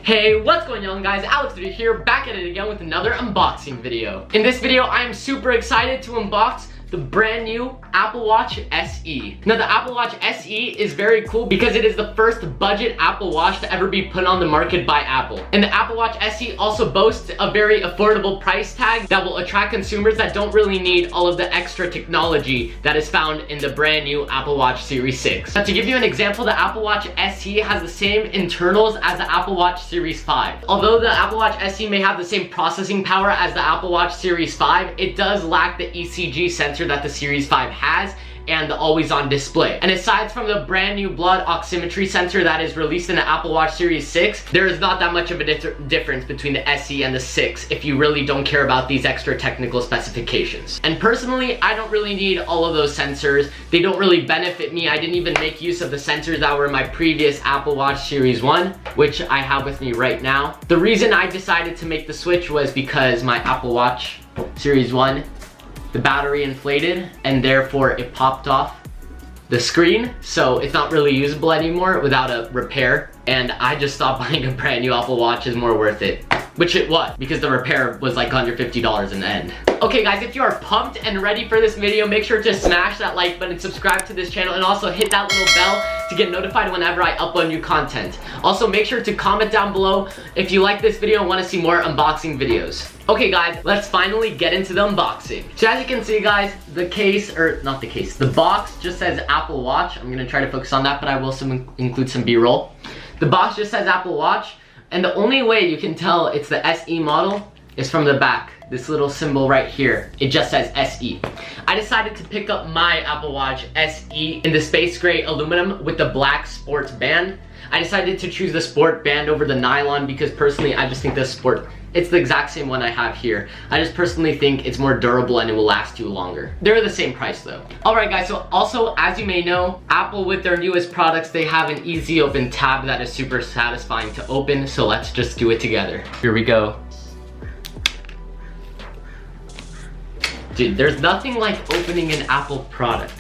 Hey, what's going on guys? Alex Tudor here, back at it again with another unboxing video. In this video, I am super excited to unbox the brand new Apple Watch SE. Now the Apple Watch SE is very cool because it is the first budget Apple Watch to ever be put on the market by Apple. And the Apple Watch SE also boasts a very affordable price tag that will attract consumers that don't really need all of the extra technology that is found in the brand new Apple Watch Series 6. Now to give you an example, the Apple Watch SE has the same internals as the Apple Watch Series 5. Although the Apple Watch SE may have the same processing power as the Apple Watch Series 5, it does lack the ECG sensor that the Series 5 has and the always-on display. And aside from the brand new blood oximetry sensor that is released in the Apple Watch Series 6, there is not that much of a difference between the SE and the 6 if you really don't care about these extra technical specifications. And personally, I don't really need all of those sensors. They don't really benefit me. I didn't even make use of the sensors that were in my previous Apple Watch Series 1, which I have with me right now. The reason I decided to make the switch was because my Apple Watch Series 1, the battery inflated and therefore it popped off the screen, so it's not really usable anymore without a repair, and I just thought buying a brand new Apple Watch is more worth it, which it was, because the repair was like $150 in the end. Okay guys, if you are pumped and ready for this video, make sure to smash that like button, subscribe to this channel, and also hit that little bell to get notified whenever I upload new content. Also make sure to comment down below if you like this video and want to see more unboxing videos. Okay guys, let's finally get into the unboxing. So as you can see guys, the case, or not the case, the box just says Apple Watch. I'm gonna try to focus on that, but I will include some B-roll. The box just says Apple Watch, and the only way you can tell it's the SE model is from the back. This little symbol right here, it just says SE. I decided to pick up my Apple Watch SE in the space gray aluminum with the black sports band. I decided to choose the sport band over the nylon because personally I just think it's the exact same one I have here. I just personally think it's more durable and it will last you longer. They're the same price though. Alright guys, so also as you may know, Apple with their newest products, they have an easy open tab that is super satisfying to open, so let's just do it together. Here we go. Dude, there's nothing like opening an Apple product.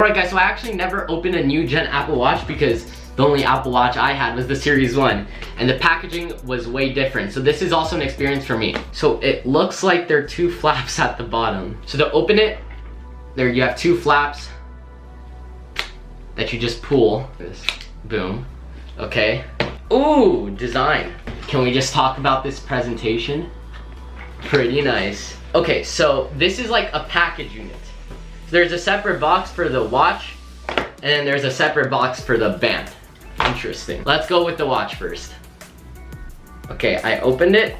Alright guys, so I actually never opened a new gen Apple Watch because the only Apple Watch I had was the Series 1, and the packaging was way different. So this is also an experience for me. So it looks like there are two flaps at the bottom. So to open it, there you have two flaps that you just pull. This, boom, okay. Ooh, design. Can we just talk about this presentation? Pretty nice. Okay, so this is like a package unit. So there's a separate box for the watch, and then there's a separate box for the band. Interesting. Let's go with the watch first. Okay, I opened it.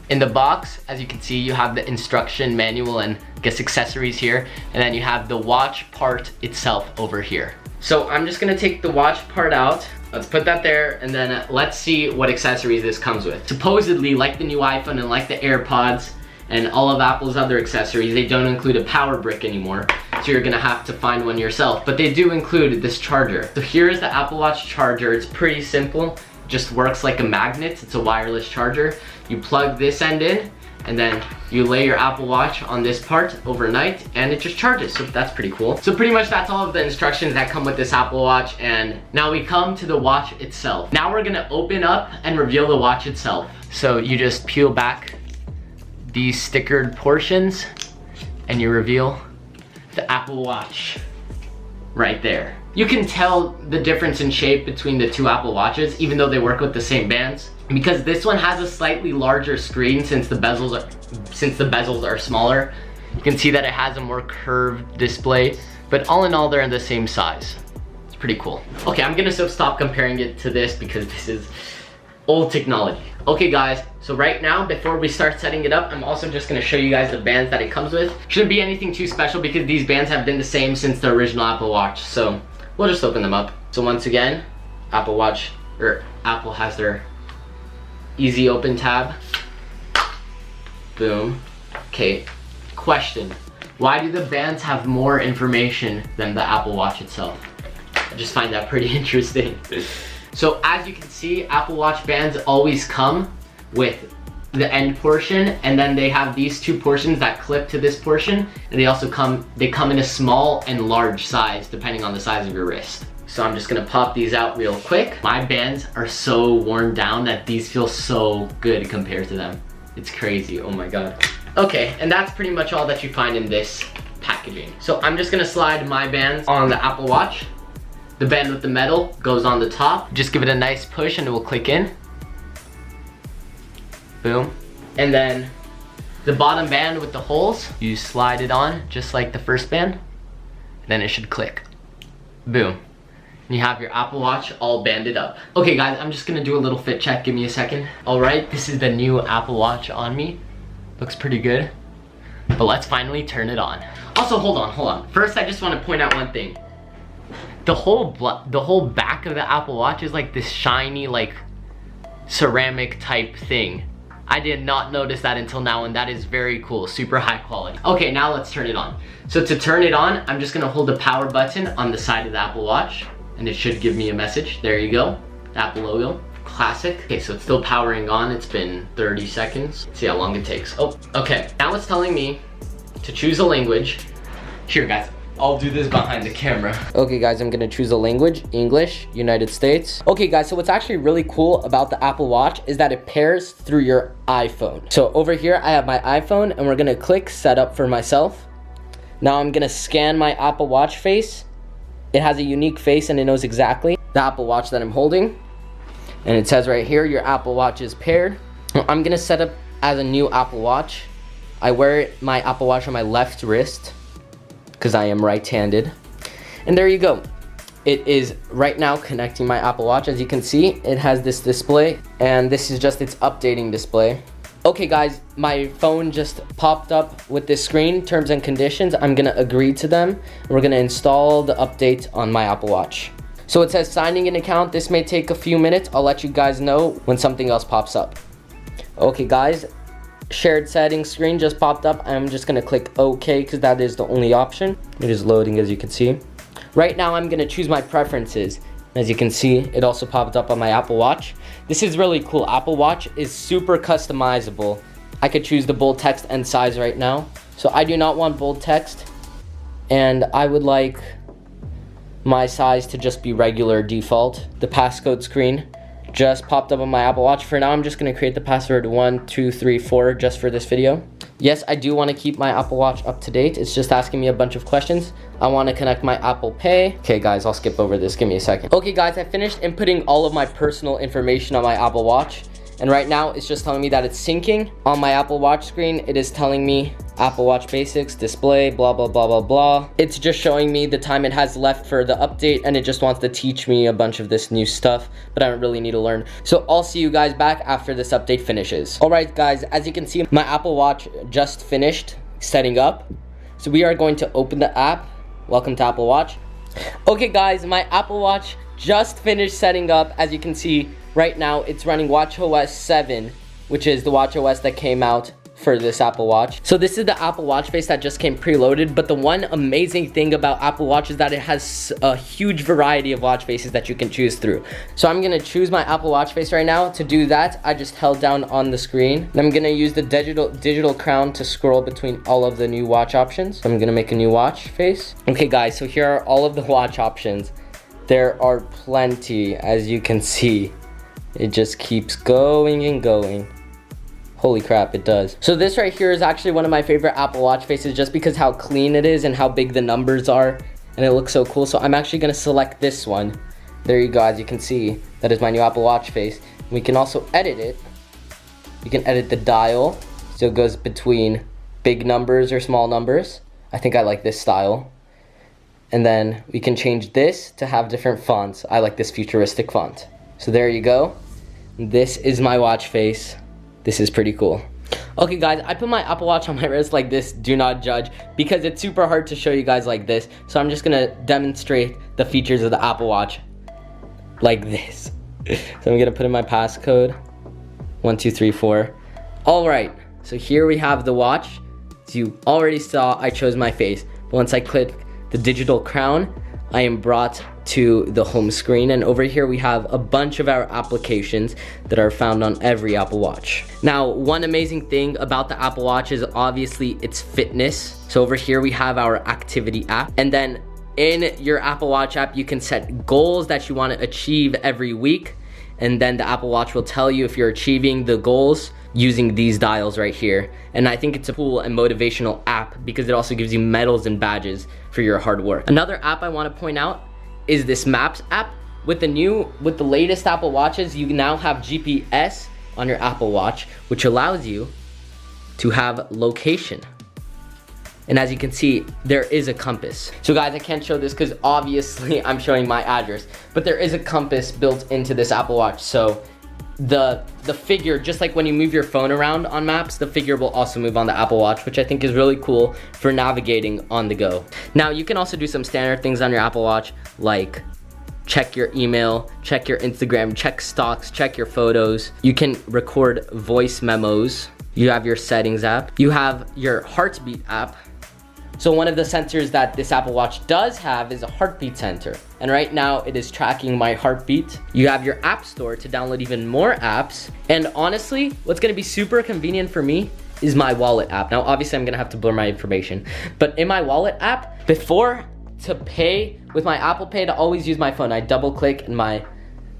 In the box, as you can see, you have the instruction manual and I guess accessories here, and then you have the watch part itself over here. So I'm just gonna take the watch part out. Let's put that there, and then let's see what accessories this comes with. Supposedly, like the new iPhone and like the AirPods and all of Apple's other accessories, they don't include a power brick anymore, so you're gonna have to find one yourself. But they do include this charger. So here's the Apple Watch charger. It's pretty simple, just works like a magnet. It's a wireless charger. You plug this end in, and then you lay your Apple Watch on this part overnight, and it just charges. So that's pretty cool. So pretty much that's all of the instructions that come with this Apple Watch, and now we come to the watch itself. Now we're gonna open up and reveal the watch itself. So you just peel back these stickered portions and you reveal the Apple Watch right there. You can tell the difference in shape between the two Apple Watches, even though they work with the same bands, because this one has a slightly larger screen since the bezels are smaller. You can see that it has a more curved display, but all in all they're in the same size. It's pretty cool. Okay, I'm gonna stop comparing it to this because this is old technology. Okay guys, so right now before we start setting it up, I'm also just gonna show you guys the bands that it comes with. Shouldn't be anything too special because these bands have been the same since the original Apple Watch, so we'll just open them up. So once again, Apple has their easy open tab. Boom. Okay, question. Why do the bands have more information than the Apple Watch itself? I just find that pretty interesting. So as you can see, Apple Watch bands always come with the end portion, and then they have these two portions that clip to this portion, and they also come in a small and large size depending on the size of your wrist. So I'm just gonna pop these out real quick. My bands are so worn down that these feel so good compared to them. It's crazy, oh my God. Okay, and that's pretty much all that you find in this packaging. So I'm just gonna slide my bands on the Apple Watch. The band with the metal goes on the top. Just give it a nice push and it will click in. Boom. And then the bottom band with the holes, you slide it on just like the first band. Then it should click. Boom. And you have your Apple Watch all banded up. Okay guys, I'm just gonna do a little fit check. Give me a second. All right, this is the new Apple Watch on me. Looks pretty good. But let's finally turn it on. Also, hold on. First, I just want to point out one thing. The whole back of the Apple Watch is like this shiny, like ceramic type thing. I did not notice that until now, and that is very cool, super high quality. Okay, now let's turn it on. So to turn it on, I'm just gonna hold the power button on the side of the Apple Watch, and it should give me a message. There you go, Apple logo, classic. Okay, so it's still powering on. It's been 30 seconds. Let's see how long it takes. Oh, okay. Now it's telling me to choose a language. Here guys, I'll do this behind the camera. Okay guys, I'm gonna choose a language, English, United States. Okay guys, so what's actually really cool about the Apple Watch is that it pairs through your iPhone. So over here, I have my iPhone and we're gonna click set up for myself. Now I'm gonna scan my Apple Watch face. It has a unique face and it knows exactly the Apple Watch that I'm holding. And it says right here, your Apple Watch is paired. I'm gonna set up as a new Apple Watch. I wear my Apple Watch on my left wrist, because I am right-handed. And there you go. It is right now connecting my Apple Watch. As you can see, it has this display, and this is just its updating display. Okay guys, my phone just popped up with this screen, terms and conditions. I'm gonna agree to them. We're gonna install the update on my Apple Watch. So it says signing an account. This may take a few minutes. I'll let you guys know when something else pops up. Okay guys, shared settings screen just popped up. I'm just gonna click OK because that is the only option. It is loading, as you can see. Right now I'm gonna choose my preferences. As you can see, it also popped up on my Apple Watch. This is really cool. Apple Watch is super customizable. I could choose the bold text and size right now. So I do not want bold text, and I would like my size to just be regular default. The passcode screen just popped up on my Apple Watch. For now, I'm just gonna create the password 1234 just for this video. Yes, I do wanna keep my Apple Watch up to date. It's just asking me a bunch of questions. I wanna connect my Apple Pay. Okay guys, I'll skip over this, give me a second. Okay guys, I finished inputting all of my personal information on my Apple Watch. And right now, it's just telling me that it's syncing. On my Apple Watch screen, it is telling me Apple Watch basics, display, blah, blah, blah, blah, blah. It's just showing me the time it has left for the update, and it just wants to teach me a bunch of this new stuff, but I don't really need to learn. So I'll see you guys back after this update finishes. All right, guys, as you can see, my Apple Watch just finished setting up. So we are going to open the app. Welcome to Apple Watch. Okay, guys, my Apple Watch just finished setting up. As you can see, right now, it's running watchOS 7, which is the watchOS that came out for this Apple Watch. So this is the Apple Watch face that just came preloaded, but the one amazing thing about Apple Watch is that it has a huge variety of watch faces that you can choose through. So I'm gonna choose my Apple Watch face right now. To do that, I just held down on the screen. And I'm gonna use the digital crown to scroll between all of the new watch options. So I'm gonna make a new watch face. Okay guys, so here are all of the watch options. There are plenty, as you can see. It just keeps going and going. Holy crap, it does. So this right here is actually one of my favorite Apple Watch faces just because how clean it is and how big the numbers are, and it looks so cool. So I'm actually gonna select this one. There you go, as you can see, that is my new Apple Watch face. We can also edit it. You can edit the dial, so it goes between big numbers or small numbers. I think I like this style. And then we can change this to have different fonts. I like this futuristic font. So there you go. This is my watch face. This is pretty cool. Okay guys, I put my Apple Watch on my wrist like this, do not judge, because it's super hard to show you guys like this. So I'm just gonna demonstrate the features of the Apple Watch like this. So I'm gonna put in my passcode, 1234. All right, so here we have the watch. As you already saw, I chose my face. But once I click the digital crown, I am brought to the home screen, and over here we have a bunch of our applications that are found on every Apple Watch. Now, one amazing thing about the Apple Watch is obviously its fitness. So over here we have our activity app, and then in your Apple Watch app, you can set goals that you want to achieve every week. And then the Apple Watch will tell you if you're achieving the goals using these dials right here. And I think it's a cool and motivational app because it also gives you medals and badges for your hard work. Another app I want to point out is this Maps app. With the latest Apple Watches, you now have GPS on your Apple Watch, which allows you to have location. And as you can see, there is a compass. So guys, I can't show this because obviously I'm showing my address, but there is a compass built into this Apple Watch. So the figure, just like when you move your phone around on Maps, the figure will also move on the Apple Watch, which I think is really cool for navigating on the go. Now, you can also do some standard things on your Apple Watch, like check your email, check your Instagram, check stocks, check your photos. You can record voice memos. You have your settings app. You have your heartbeat app. So one of the sensors that this Apple Watch does have is a heartbeat sensor. And right now it is tracking my heartbeat. You have your app store to download even more apps. And honestly, what's gonna be super convenient for me is my wallet app. Now, obviously I'm gonna have to blur my information, but in my wallet app, before to pay with my Apple Pay, to always use my phone, I double click and my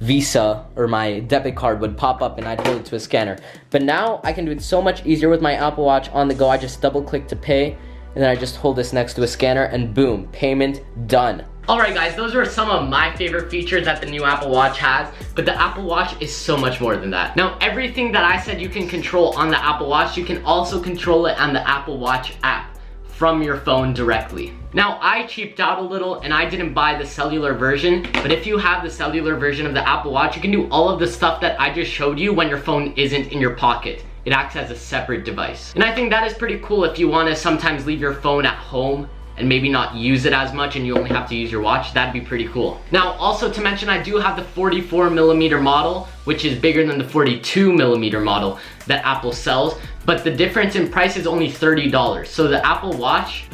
Visa or my debit card would pop up and I'd hold it to a scanner. But now I can do it so much easier with my Apple Watch on the go. I just double click to pay, and then I just hold this next to a scanner and boom, payment done. Alright guys, those are some of my favorite features that the new Apple Watch has, but the Apple Watch is so much more than that. Now, everything that I said you can control on the Apple Watch, you can also control it on the Apple Watch app from your phone directly. Now, I cheaped out a little and I didn't buy the cellular version, but if you have the cellular version of the Apple Watch, you can do all of the stuff that I just showed you when your phone isn't in your pocket. It acts as a separate device. And I think that is pretty cool if you want to sometimes leave your phone at home and maybe not use it as much and you only have to use your watch. That'd be pretty cool. Now, also to mention, I do have the 44mm model, which is bigger than the 42mm model that Apple sells, but the difference in price is only $30. So the Apple Watch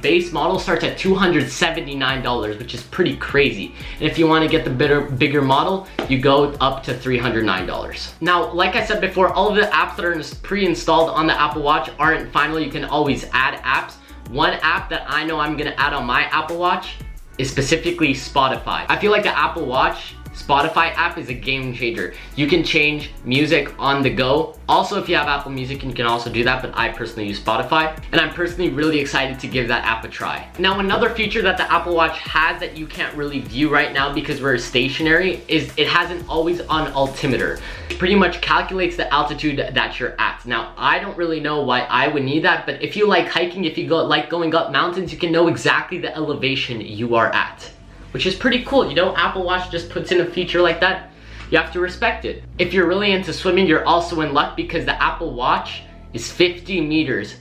base model starts at $279, which is pretty crazy. And if you want to get the bigger model, you go up to $309. Now, like I said before, all of the apps that are pre-installed on the Apple Watch aren't final. You can always add apps. One app that I know I'm gonna add on my Apple Watch is specifically Spotify. I feel like the Apple Watch Spotify app is a game changer. You can change music on the go. Also, if you have Apple Music, you can also do that, but I personally use Spotify, and I'm personally really excited to give that app a try. Now, another feature that the Apple Watch has that you can't really view right now because we're stationary is it has an always-on altimeter. It pretty much calculates the altitude that you're at. Now, I don't really know why I would need that, but if you like hiking, if you like going up mountains, you can know exactly the elevation you are at, which is pretty cool. You know, Apple Watch just puts in a feature like that. You have to respect it. If you're really into swimming, you're also in luck because the Apple Watch is 50 meters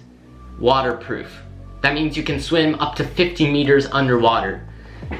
waterproof. That means you can swim up to 50 meters underwater.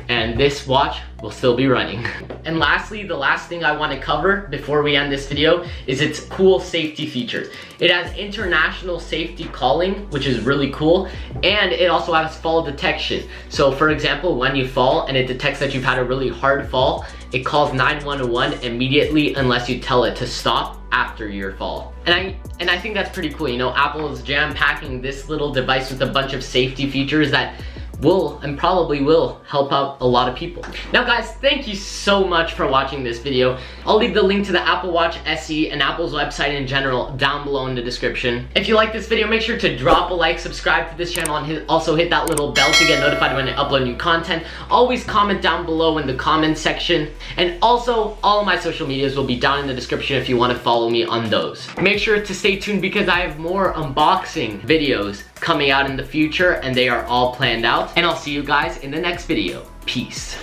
And this watch will still be running. And lastly, the last thing I want to cover before we end this video is its cool safety features. It has international safety calling, which is really cool, and it also has fall detection. So for example, when you fall and it detects that you've had a really hard fall, it calls 911 immediately unless you tell it to stop after your fall. And I think that's pretty cool. You know, Apple is jam-packing this little device with a bunch of safety features that will and probably will help out a lot of people. Now guys, thank you so much for watching this video. I'll leave the link to the Apple Watch SE and Apple's website in general down below in the description. If you like this video, make sure to drop a like, subscribe to this channel, and also hit that little bell to get notified when I upload new content. Always comment down below in the comment section. And also, all of my social medias will be down in the description if you want to follow me on those. Make sure to stay tuned because I have more unboxing videos coming out in the future and they are all planned out. And I'll see you guys in the next video. Peace.